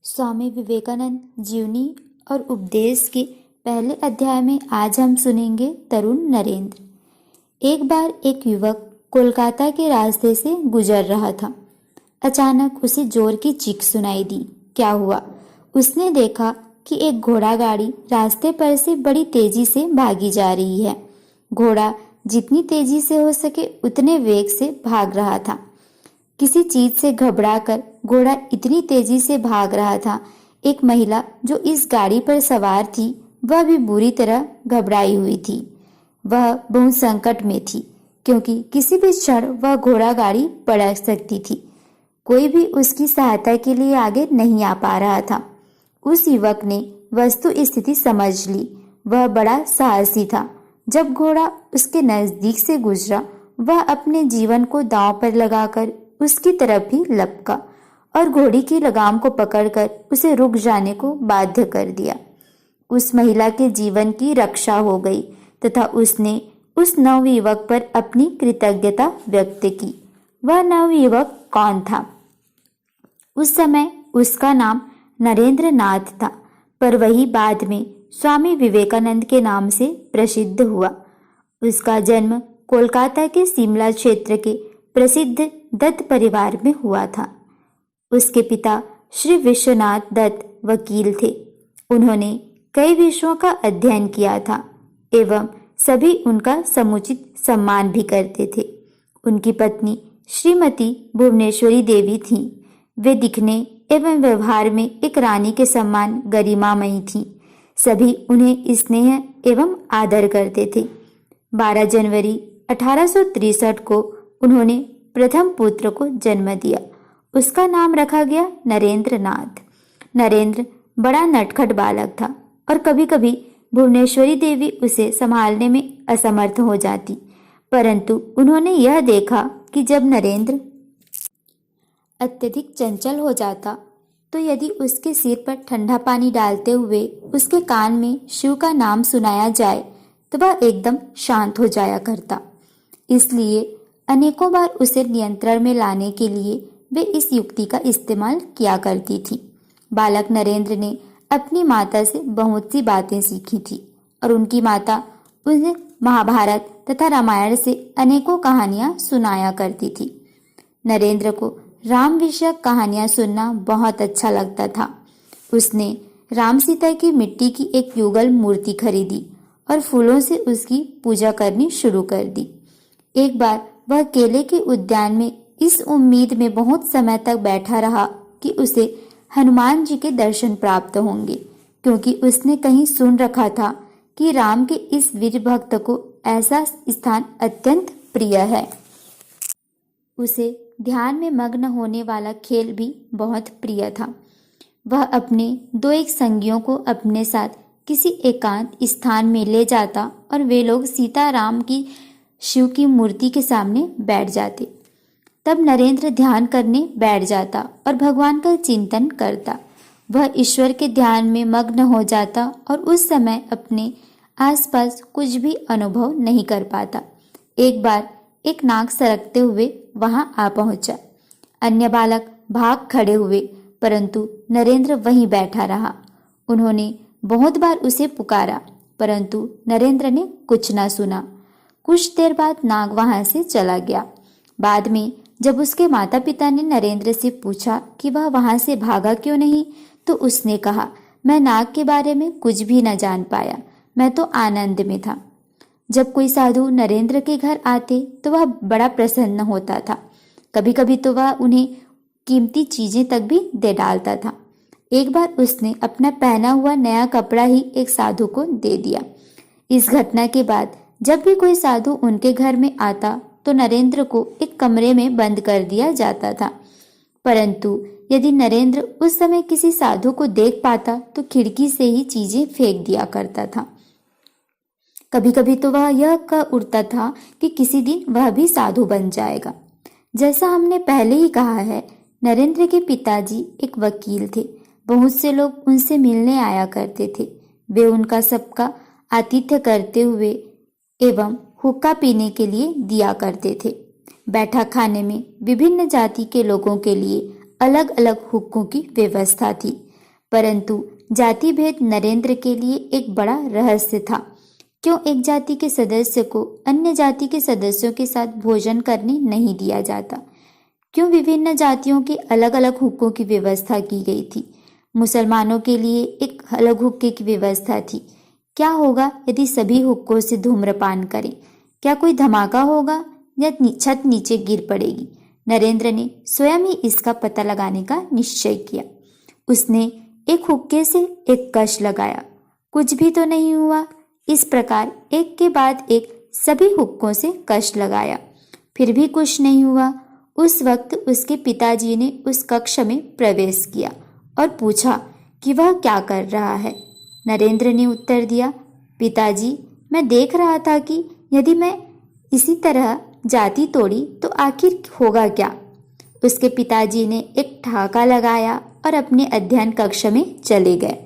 स्वामी विवेकानंद जीवनी और उपदेश के पहले अध्याय में आज हम सुनेंगे तरुण नरेंद्र। एक बार एक युवक कोलकाता के रास्ते से गुजर रहा था। अचानक उसे जोर की चीख सुनाई दी। क्या हुआ? उसने देखा कि एक घोड़ा गाड़ी रास्ते पर से बड़ी तेजी से भागी जा रही है। घोड़ा जितनी तेजी से हो सके उतने वेग से भाग रहा था। किसी चीज से घबराकर घोड़ा इतनी तेजी से भाग रहा था। एक महिला जो इस गाड़ी पर सवार थी वह भी बुरी तरह घबराई हुई थी। वह बहुत संकट में थी क्योंकि किसी भी क्षण वह घोड़ा गाड़ी पलट सकती थी। कोई भी उसकी सहायता के लिए आगे नहीं आ पा रहा था। उस युवक ने वस्तु स्थिति समझ ली। वह बड़ा साहसी था। जब घोड़ा उसके नजदीक से गुजरा वह अपने जीवन को दांव पर लगाकर उसकी तरफ ही लपका और घोड़ी की लगाम को पकड़कर उसे रुक जाने को बाध्य कर दिया। उस महिला के जीवन की रक्षा हो गई तथा उसने उस नवयुवक पर अपनी कृतज्ञता व्यक्त की। वह नवयुवक कौन था? उस समय उसका नाम नरेंद्र नाथ था, पर वही बाद में स्वामी विवेकानंद के नाम से प्रसिद्ध हुआ। उसका जन्म कोलकाता के शिमला क्षेत्र के प्रसिद्ध दत्त परिवार में हुआ था। उसके पिता श्री विश्वनाथ दत्त वकील थे। उन्होंने कई विषयों का अध्ययन किया था एवं सभी उनका समुचित सम्मान भी करते थे। उनकी पत्नी श्रीमती भुवनेश्वरी देवी थीं। वे दिखने एवं व्यवहार में एक रानी के समान गरिमामयी थीं। सभी उन्हें स्नेह एवं आदर करते थे। 12 जनवरी 1863 को उन्होंने प्रथम पुत्र को जन्म दिया। उसका नाम रखा गया नरेंद्र नाथ। नरेंद्र बड़ा नटखट बालक था और कभी कभी भुवनेश्वरी देवी उसे संभालने में असमर्थ हो जाती, परंतु उन्होंने यह देखा कि जब नरेंद्र अत्यधिक चंचल हो जाता तो यदि उसके सिर पर ठंडा पानी डालते हुए उसके कान में शिव का नाम सुनाया जाए तो वह एकदम शांत हो जाया करता। इसलिए अनेकों बार उसे नियंत्रण में लाने के लिए वे इस युक्ति का इस्तेमाल किया करती थी। बालक नरेंद्र ने अपनी माता से बहुत सी बातें सीखी थी और उनकी माता उन्हें महाभारत तथा रामायण से अनेकों कहानियां सुनाया करती थी। नरेंद्र को राम विषयक कहानियां सुनना बहुत अच्छा लगता था। उसने राम सीता की मिट्टी की एक युगल मूर्ति खरीदी और फूलों से उसकी पूजा करनी शुरू कर दी। एक बार वह केले के उद्यान में इस उम्मीद में बहुत समय तक बैठा रहा कि उसे हनुमान जी के दर्शन प्राप्त होंगे, क्योंकि उसने कहीं सुन रखा था कि राम के इस वीर भक्त को ऐसा स्थान अत्यंत प्रिय है। उसे ध्यान में मग्न होने वाला खेल भी बहुत प्रिय था। वह अपने 2 एक संगियों को अपने साथ किसी एकांत स्थान में ले जाता और वे लोग सीता राम की शिव की मूर्ति के सामने बैठ जाते। तब नरेंद्र ध्यान करने बैठ जाता और भगवान का चिंतन करता। वह ईश्वर के ध्यान में मग्न हो जाता और उस समय अपने आसपास कुछ भी अनुभव नहीं कर पाता। एक बार एक नाग सरकते हुए वहां आ पहुंचा। अन्य बालक भाग खड़े हुए, परंतु नरेंद्र वहीं बैठा रहा। उन्होंने बहुत बार उसे पुकारा, परंतु नरेंद्र ने कुछ न सुना। कुछ देर बाद नाग वहां से चला गया। बाद में जब उसके माता पिता ने नरेंद्र से पूछा कि वह वहां से भागा क्यों नहीं, तो उसने कहा, मैं नाग के बारे में कुछ भी न जान पाया, मैं तो आनंद में था। जब कोई साधु नरेंद्र के घर आते तो वह बड़ा प्रसन्न होता था। कभी कभी तो वह उन्हें कीमती चीजें तक भी दे डालता था। एक बार उसने अपना पहना हुआ नया कपड़ा ही एक साधु को दे दिया। इस घटना के बाद जब भी कोई साधु उनके घर में आता तो नरेंद्र को एक कमरे में बंद कर दिया जाता था, परंतु यदि नरेंद्र उस समय किसी साधु को देख पाता तो खिड़की से ही चीजें फेंक दिया करता था। कभी कभी तो वह यह कह उठता था कि किसी दिन वह भी साधु बन जाएगा। जैसा हमने पहले ही कहा है, नरेंद्र के पिताजी एक वकील थे। बहुत से लोग उनसे मिलने आया करते थे। वे उनका सबका आतिथ्य करते हुए एवं हुक्का पीने के लिए दिया करते थे। बैठक खाने में विभिन्न जाति के लोगों के लिए अलग अलग हुक्कों की व्यवस्था थी। परंतु जाति भेद नरेंद्र के लिए एक बड़ा रहस्य था। क्यों एक जाति के सदस्य को अन्य जाति के सदस्यों के साथ भोजन करने नहीं दिया जाता? क्यों विभिन्न जातियों के अलग अलग हुक्कों की व्यवस्था की गई थी? मुसलमानों के लिए एक अलग हुक्के की व्यवस्था थी। क्या होगा यदि सभी हुक्कों से धूम्रपान करें? क्या कोई धमाका होगा या छत नीचे गिर पड़ेगी? नरेंद्र ने स्वयं ही इसका पता लगाने का निश्चय किया। उसने एक हुक्के से एक कश लगाया, कुछ भी तो नहीं हुआ। इस प्रकार एक के बाद एक सभी हुक्कों से कश लगाया, फिर भी कुछ नहीं हुआ। उस वक्त उसके पिताजी ने उस कक्ष में प्रवेश किया और पूछा कि वह क्या कर रहा है। नरेंद्र ने उत्तर दिया, पिताजी, मैं देख रहा था कि यदि मैं इसी तरह जाति तोड़ी तो आखिर होगा क्या। उसके पिताजी ने एक ठहाका लगाया और अपने अध्ययन कक्ष में चले गए।